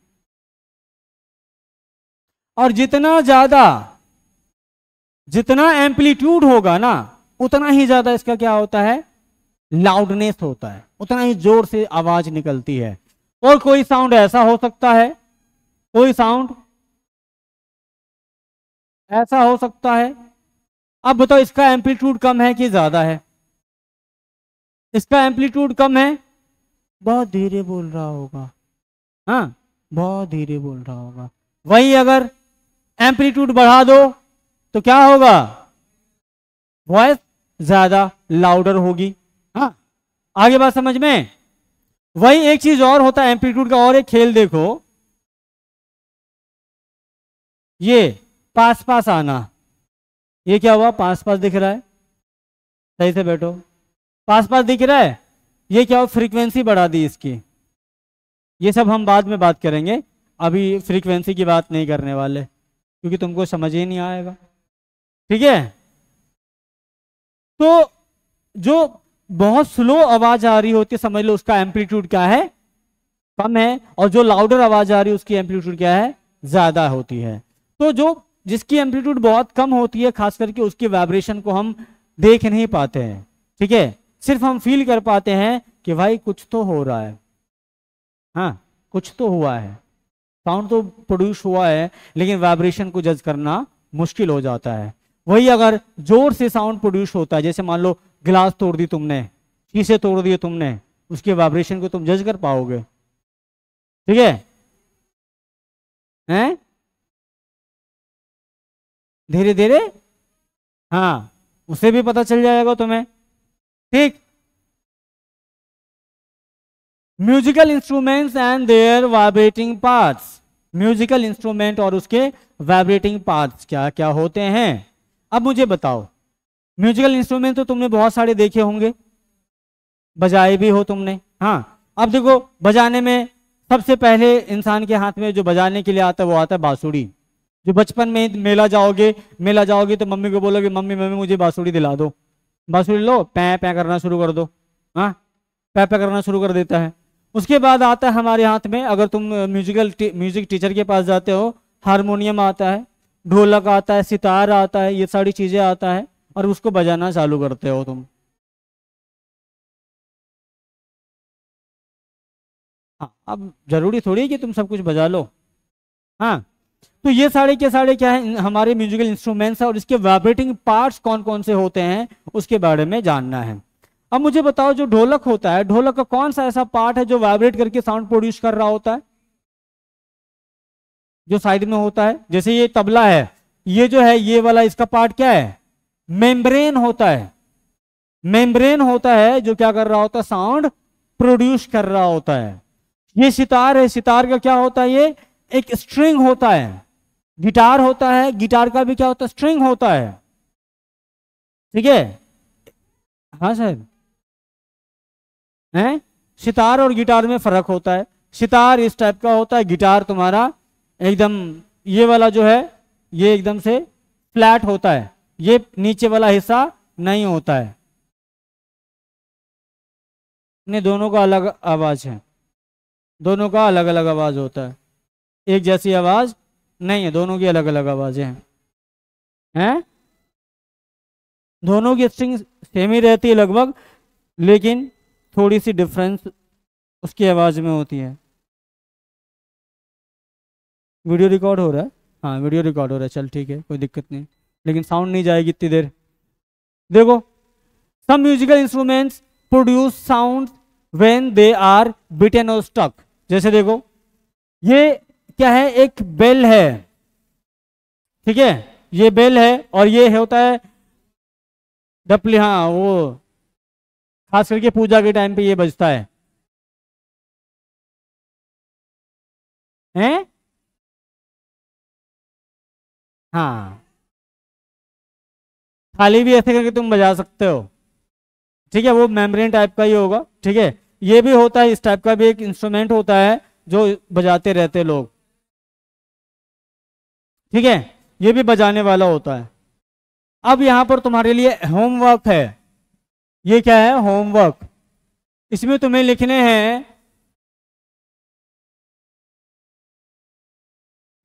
और जितना एम्पलीट्यूड होगा ना, उतना ही ज्यादा इसका क्या होता है, लाउडनेस होता है, उतना ही जोर से आवाज निकलती है। और कोई साउंड ऐसा हो सकता है, कोई साउंड ऐसा हो सकता है। अब बताओ इसका एम्पलीट्यूड कम है कि ज्यादा है, इसका एम्पलीट्यूड कम है, बहुत धीरे बोल रहा होगा, हाँ, बहुत धीरे बोल रहा होगा। वही अगर एम्पलीट्यूड बढ़ा दो तो क्या होगा, वॉइस ज्यादा लाउडर होगी। हाँ, आगे बात समझ में। वही एक चीज और होता है एम्पलीट्यूड का, और एक खेल देखो, ये पास पास आना, ये क्या हुआ, पास पास दिख रहा है, सही से बैठो, पास पास दिख रहा है, ये क्या हुआ, फ्रीक्वेंसी बढ़ा दी इसकी। ये सब हम बाद में बात करेंगे, अभी फ्रीक्वेंसी की बात नहीं करने वाले, क्योंकि तुमको समझ ही नहीं आएगा, ठीक है। तो जो बहुत स्लो आवाज आ रही होती है, समझ लो उसका एम्पलीट्यूड क्या है, कम है, और जो लाउडर आवाज आ रही है उसकी एम्पलीट्यूड क्या है, ज्यादा होती है। तो जो जिसकी एम्पलीट्यूड बहुत कम होती है, खास करके उसकी वाइब्रेशन को हम देख नहीं पाते हैं, ठीक है, सिर्फ हम फील कर पाते हैं कि भाई कुछ तो हो रहा है, हाँ, कुछ तो हुआ है, साउंड तो प्रोड्यूस हुआ है, लेकिन वाइब्रेशन को जज करना मुश्किल हो जाता है। वही अगर जोर से साउंड प्रोड्यूस होता है, जैसे मान लो गिलास तोड़ दी तुमने, शीशे तोड़ दिए तुमने, उसके वाइब्रेशन को तुम जज कर पाओगे, ठीक है, हैं, धीरे धीरे, हाँ, उसे भी पता चल जाएगा तुम्हें, ठीक। Musical instruments and their vibrating parts, musical instrument और उसके वाइब्रेटिंग पार्ट्स क्या क्या होते हैं। अब मुझे बताओ, म्यूजिकल इंस्ट्रूमेंट तो तुमने बहुत सारे देखे होंगे, बजाए भी हो तुमने, हाँ। अब देखो बजाने में सबसे पहले इंसान के हाथ में जो बजाने के लिए आता है वो आता है बांसुरी। जो बचपन में मेला जाओगे तो मम्मी को बोलोगे मम्मी मम्मी मुझे बांसुरी दिला दो, बांसुरी लो, पै पै करना शुरू कर दो, हाँ, पै पै करना शुरू कर देता है। उसके बाद आता है हमारे हाथ में, अगर तुम म्यूजिक टीचर के पास जाते हो, हारमोनियम आता है, ढोलक आता है, सितार आता है, ये सारी चीजें आता है, और उसको बजाना चालू करते हो तुम, हाँ, अब जरूरी थोड़ी है कि तुम सब कुछ बजा लो। हाँ, तो ये सारे के सारे क्या है, हमारे म्यूजिकल इंस्ट्रूमेंट्स है, और इसके वाइब्रेटिंग पार्ट्स कौन कौन से होते हैं उसके बारे में जानना है। अब मुझे बताओ, जो ढोलक होता है, ढोलक का कौन सा ऐसा पार्ट है जो वाइब्रेट करके साउंड प्रोड्यूस कर रहा होता है, जो साइड में होता है? जैसे ये तबला है, ये जो है ये वाला, इसका पार्ट क्या है? मेम्ब्रेन होता है। मेम्ब्रेन होता है जो क्या कर रहा होता है? साउंड प्रोड्यूस कर रहा होता है। ये सितार है, सितार का क्या होता है? ये एक स्ट्रिंग होता है। गिटार होता है, गिटार का भी क्या होता है? स्ट्रिंग होता है। ठीक है, हाँ सर, हैं? सितार और गिटार में फर्क होता है। सितार इस टाइप का होता है, गिटार तुम्हारा एकदम, ये वाला जो है ये एकदम से फ्लैट होता है, ये नीचे वाला हिस्सा नहीं होता है। नहीं, दोनों का अलग आवाज है, दोनों का अलग अलग आवाज होता है, एक जैसी आवाज नहीं है, दोनों की अलग अलग आवाजें हैं। दोनों की स्ट्रिंग सेम ही रहती है लगभग, लेकिन थोड़ी सी डिफरेंस उसकी आवाज में होती है। वीडियो रिकॉर्ड हो रहा है? हाँ, वीडियो रिकॉर्ड हो रहा है, चल ठीक है, कोई दिक्कत नहीं, लेकिन साउंड नहीं जाएगी इतनी देर। देखो, some musical instruments produce sound when they are beaten और स्टक। जैसे देखो, ये क्या है? एक बेल है, ठीक है, ये बेल है, और ये होता है डपली, हाँ, वो खास करके पूजा के टाइम पे ये बजता है, हैं? हाँ, थाली भी ऐसे करके तुम बजा सकते हो, ठीक है, वो मेम्ब्रेन टाइप का ही होगा, ठीक है। ये भी होता है, इस टाइप का भी एक इंस्ट्रूमेंट होता है जो बजाते रहते लोग, ठीक है, ये भी बजाने वाला होता है। अब यहां पर तुम्हारे लिए होमवर्क है। ये क्या है? होमवर्क। इसमें तुम्हें लिखने हैं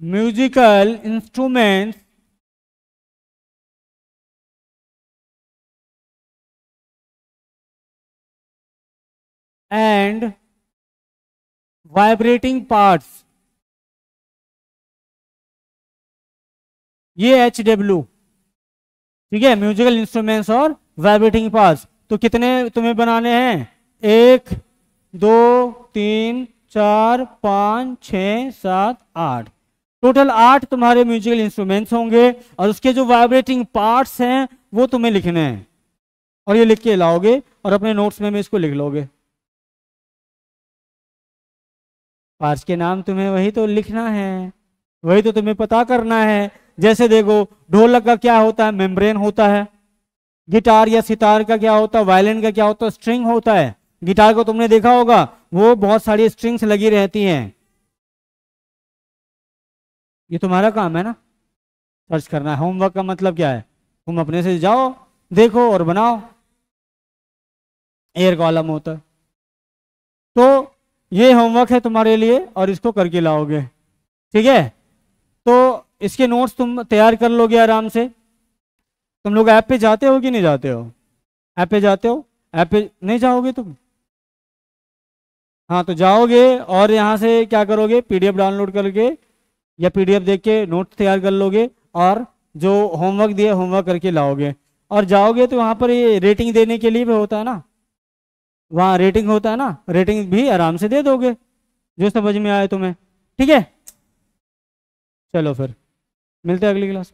musical instruments and vibrating parts. ये HW, ठीक है, म्यूजिकल इंस्ट्रूमेंट्स और वाइब्रेटिंग पार्ट्स। तो कितने तुम्हें बनाने हैं? 1 2 3 4 5 6 7 8, टोटल 8 तुम्हारे म्यूजिकल इंस्ट्रूमेंट्स होंगे, और उसके जो वाइब्रेटिंग पार्ट्स हैं वो तुम्हें लिखने हैं, और ये लिख के लाओगे और अपने नोट्स में इसको लिख लोगे। पार्ट्स के नाम तुम्हें वही तो लिखना है, वही तो तुम्हें पता करना है। जैसे देखो, ढोलक का क्या होता है? मेम्ब्रेन होता है। गिटार या सितार का क्या होता है? वायलिन का क्या होता है? स्ट्रिंग होता है। गिटार को तुमने देखा होगा, वो बहुत सारी स्ट्रिंग्स लगी रहती हैं। ये तुम्हारा काम है ना, सर्च करना है। होमवर्क का मतलब क्या है? तुम अपने से जाओ, देखो और बनाओ। एयर कॉलम होता है। तो ये होमवर्क है तुम्हारे लिए, और इसको करके लाओगे, ठीक है। तो इसके नोट्स तुम तैयार कर लोगे आराम से। तुम लोग ऐप पे जाते हो कि नहीं जाते हो? ऐप पे जाते हो? ऐप पे नहीं जाओगे तुम? हाँ, तो जाओगे और यहाँ से क्या करोगे? PDF डाउनलोड करके या PDF देख के नोट्स तैयार कर लोगे, और जो होमवर्क दिया होमवर्क करके लाओगे, और जाओगे तो वहाँ पर ये रेटिंग देने के लिए भी होता है ना, वहाँ रेटिंग होता है ना, रेटिंग भी आराम से दे दोगे जो समझ में आए तुम्हें, ठीक है। चलो फिर मिलते हैं अगली क्लास।